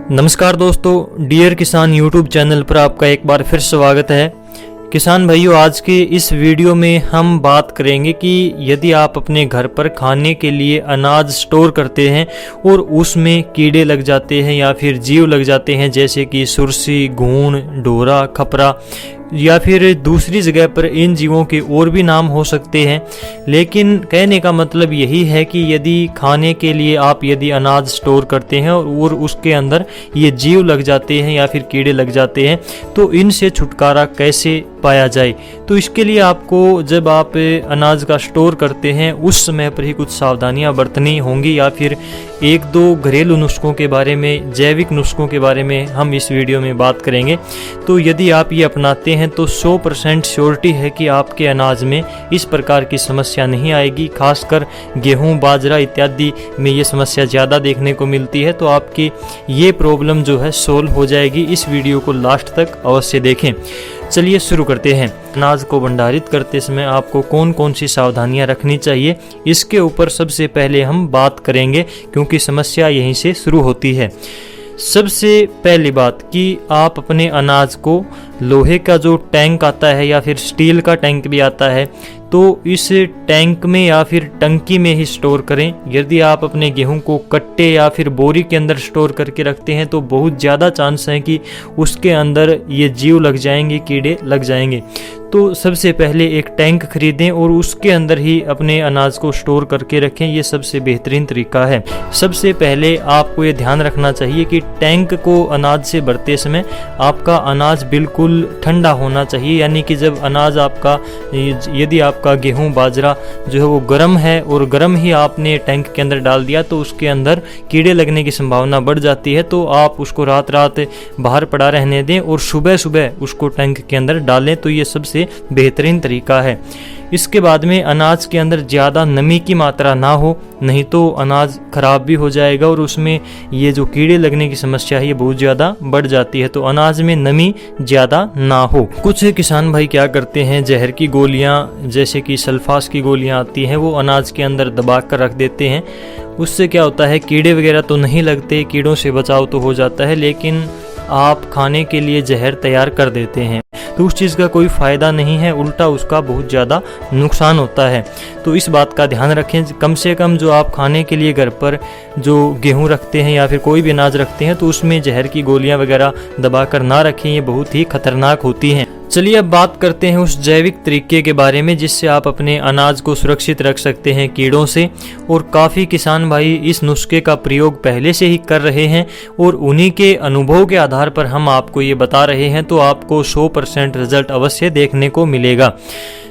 नमस्कार दोस्तों, डियर किसान यूट्यूब चैनल पर आपका एक बार फिर स्वागत है। किसान भाइयों, आज के इस वीडियो में हम बात करेंगे कि यदि आप अपने घर पर खाने के लिए अनाज स्टोर करते हैं और उसमें कीड़े लग जाते हैं या फिर जीव लग जाते हैं, जैसे कि सुरसी, घून, ढोरा, खपरा या फिर दूसरी जगह पर इन जीवों के और भी नाम हो सकते हैं। लेकिन कहने का मतलब यही है कि यदि खाने के लिए आप यदि अनाज स्टोर करते हैं और उसके अंदर ये जीव लग जाते हैं या फिर कीड़े लग जाते हैं, तो इनसे छुटकारा कैसे पाया जाए। तो इसके लिए आपको जब आप अनाज का स्टोर करते हैं उस समय पर ही कुछ सावधानियां बरतनी होंगी, या फिर एक दो घरेलू नुस्खों के बारे में, जैविक नुस्खों के बारे में हम इस वीडियो में बात करेंगे। तो यदि आप ये अपनाते हैं तो 100% श्योरिटी है कि आपके अनाज में इस प्रकार की समस्या नहीं आएगी। खासकर गेहूं, बाजरा इत्यादि में ये समस्या ज़्यादा देखने को मिलती है, तो आपकी ये प्रॉब्लम जो है सोल्व हो जाएगी। इस वीडियो को लास्ट तक अवश्य देखें। चलिए शुरू करते हैं। अनाज को भंडारित करते समय आपको कौन कौन सी सावधानियां रखनी चाहिए, इसके ऊपर सबसे पहले हम बात करेंगे, क्योंकि समस्या यहीं से शुरू होती है। सबसे पहली बात कि आप अपने अनाज को लोहे का जो टैंक आता है या फिर स्टील का टैंक भी आता है, तो इस टैंक में या फिर टंकी में ही स्टोर करें। यदि आप अपने गेहूं को कट्टे या फिर बोरी के अंदर स्टोर करके रखते हैं तो बहुत ज़्यादा चांस है कि उसके अंदर ये जीव लग जाएंगे, कीड़े लग जाएंगे। तो सबसे पहले एक टैंक खरीदें और उसके अंदर ही अपने अनाज को स्टोर करके रखें। ये सबसे बेहतरीन तरीका है। सबसे पहले आपको ये ध्यान रखना चाहिए कि टैंक को अनाज से भरते समय आपका अनाज बिल्कुल ठंडा होना चाहिए, यानी कि जब अनाज आपका, यदि आपका गेहूं, बाजरा जो है वो गर्म है और गर्म ही आपने टैंक के अंदर डाल दिया तो उसके अंदर कीड़े लगने की संभावना बढ़ जाती है। तो आप उसको रात रात बाहर पड़ा रहने दें और सुबह सुबह उसको टैंक के अंदर डालें। तो ये सबसे बेहतरीन तरीका है। इसके बाद में अनाज के अंदर ज़्यादा नमी की मात्रा ना हो, नहीं तो अनाज खराब भी हो जाएगा और उसमें ये जो कीड़े लगने की समस्या है ये बहुत ज़्यादा बढ़ जाती है। तो अनाज में नमी ज़्यादा ना हो। कुछ किसान भाई क्या करते हैं, जहर की गोलियां जैसे कि सल्फास की गोलियां आती हैं वो अनाज के अंदर दबा कर रख देते हैं। उससे क्या होता है, कीड़े वगैरह तो नहीं लगते, कीड़ों से बचाव तो हो जाता है, लेकिन आप खाने के लिए जहर तैयार कर देते हैं। तो उस चीज़ का कोई फ़ायदा नहीं है, उल्टा उसका बहुत ज़्यादा नुकसान होता है। तो इस बात का ध्यान रखें। कम से कम जो आप खाने के लिए घर पर जो गेहूं रखते हैं या फिर कोई भी अनाज रखते हैं तो उसमें जहर की गोलियां वगैरह दबा कर ना रखें, ये बहुत ही खतरनाक होती हैं। चलिए अब बात करते हैं उस जैविक तरीके के बारे में जिससे आप अपने अनाज को सुरक्षित रख सकते हैं कीड़ों से। और काफ़ी किसान भाई इस नुस्खे का प्रयोग पहले से ही कर रहे हैं और उन्हीं के अनुभव के आधार पर हम आपको ये बता रहे हैं, तो आपको 100% रिजल्ट अवश्य देखने को मिलेगा।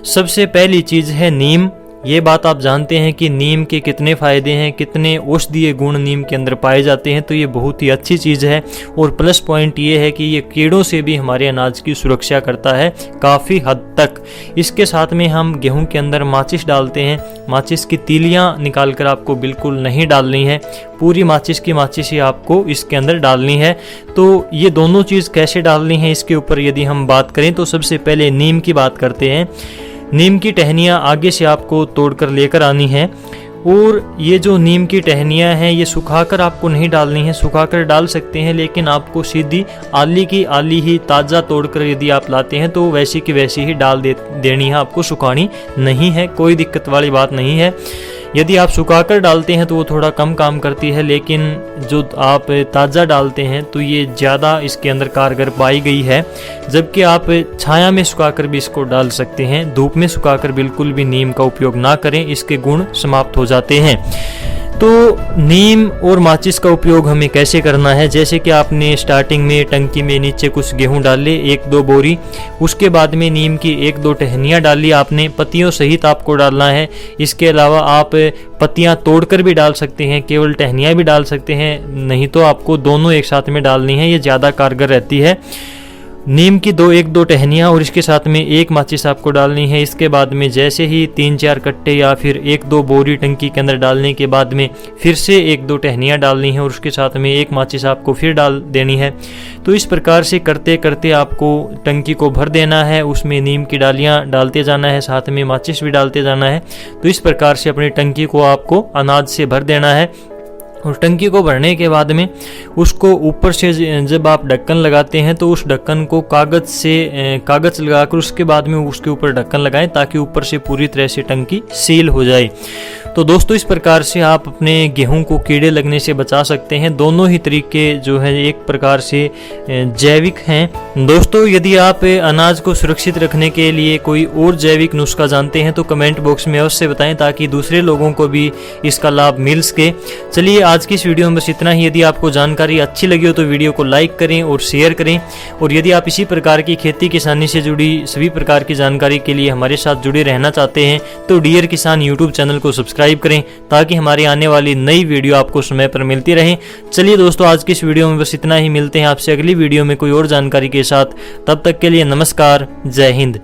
सबसे पहली चीज़ है नीम। ये बात आप जानते हैं कि नीम के कितने फ़ायदे हैं, कितने औषधीय गुण नीम के अंदर पाए जाते हैं। तो ये बहुत ही अच्छी चीज़ है और प्लस पॉइंट ये है कि ये कीड़ों से भी हमारे अनाज की सुरक्षा करता है काफ़ी हद तक। इसके साथ में हम गेहूं के अंदर माचिस डालते हैं। माचिस की तीलियां निकाल कर आपको बिल्कुल नहीं डालनी है, पूरी माचिस की माचिस ही आपको इसके अंदर डालनी है। तो ये दोनों चीज़ कैसे डालनी है इसके ऊपर यदि हम बात करें तो सबसे पहले नीम की बात करते हैं। नीम की टहनियाँ आगे से आपको तोड़कर लेकर आनी है और ये जो नीम की टहनियाँ हैं ये सुखाकर आपको नहीं डालनी है। सुखाकर डाल सकते हैं, लेकिन आपको सीधी आली की आली ही ताज़ा तोड़कर यदि आप लाते हैं तो वैसी की वैसी ही डाल देनी है, आपको सुखानी नहीं है। कोई दिक्कत वाली बात नहीं है। यदि आप सुखाकर डालते हैं तो वो थोड़ा कम काम करती है, लेकिन जो आप ताज़ा डालते हैं तो ये ज़्यादा इसके अंदर कारगर पाई गई है। जबकि आप छाया में सुखाकर भी इसको डाल सकते हैं। धूप में सुखाकर बिल्कुल भी नीम का उपयोग ना करें, इसके गुण समाप्त हो जाते हैं। तो नीम और माचिस का उपयोग हमें कैसे करना है, जैसे कि आपने स्टार्टिंग में टंकी में नीचे कुछ गेहूं डाले 1-2 बोरी, उसके बाद में नीम की 1-2 टहनियाँ डाली आपने, पत्तियों सहित आपको डालना है। इसके अलावा आप पत्तियां तोड़कर भी डाल सकते हैं, केवल टहनियाँ भी डाल सकते हैं, नहीं तो आपको दोनों एक साथ में डालनी है, ये ज़्यादा कारगर रहती है। नीम की 1-2 टहनियाँ और इसके साथ में 1 माचिस आपको डालनी है। इसके बाद में जैसे ही 3-4 कट्टे या फिर 1-2 बोरी टंकी के अंदर डालने के बाद में फिर से 1-2 टहनियाँ डालनी है और उसके साथ में 1 माचिस आपको फिर डाल देनी है। तो इस प्रकार से करते करते आपको टंकी को भर देना है, उसमें नीम की डालियाँ डालते जाना है, साथ में माचिस भी डालते जाना है। तो इस प्रकार से अपनी टंकी को आपको अनाज से भर देना है। और टंकी को भरने के बाद में उसको ऊपर से जब आप ढक्कन लगाते हैं तो उस ढक्कन को कागज लगाकर उसके बाद में उसके ऊपर ढक्कन लगाएं ताकि ऊपर से पूरी तरह से टंकी सील हो जाए। तो दोस्तों इस प्रकार से आप अपने गेहूं को कीड़े लगने से बचा सकते हैं। दोनों ही तरीके जो है एक प्रकार से जैविक हैं। दोस्तों यदि आप अनाज को सुरक्षित रखने के लिए कोई और जैविक नुस्खा जानते हैं तो कमेंट बॉक्स में अवश्य बताएं ताकि दूसरे लोगों को भी इसका लाभ मिल सके। चलिए आज की इस वीडियो में बस इतना ही। यदि आपको जानकारी अच्छी लगी हो तो वीडियो को लाइक करें और शेयर करें, और यदि आप इसी प्रकार की खेती किसानी से जुड़ी सभी प्रकार की जानकारी के लिए हमारे साथ जुड़े रहना चाहते हैं तो डियर किसान यूट्यूब चैनल को सब्सक्राइब करें ताकि हमारी आने वाली नई वीडियो आपको समय पर मिलती रहे। चलिए दोस्तों आज की इस वीडियो में बस इतना ही। मिलते हैं आपसे अगली वीडियो में कोई और जानकारी के साथ। तब तक के लिए नमस्कार, जय हिंद।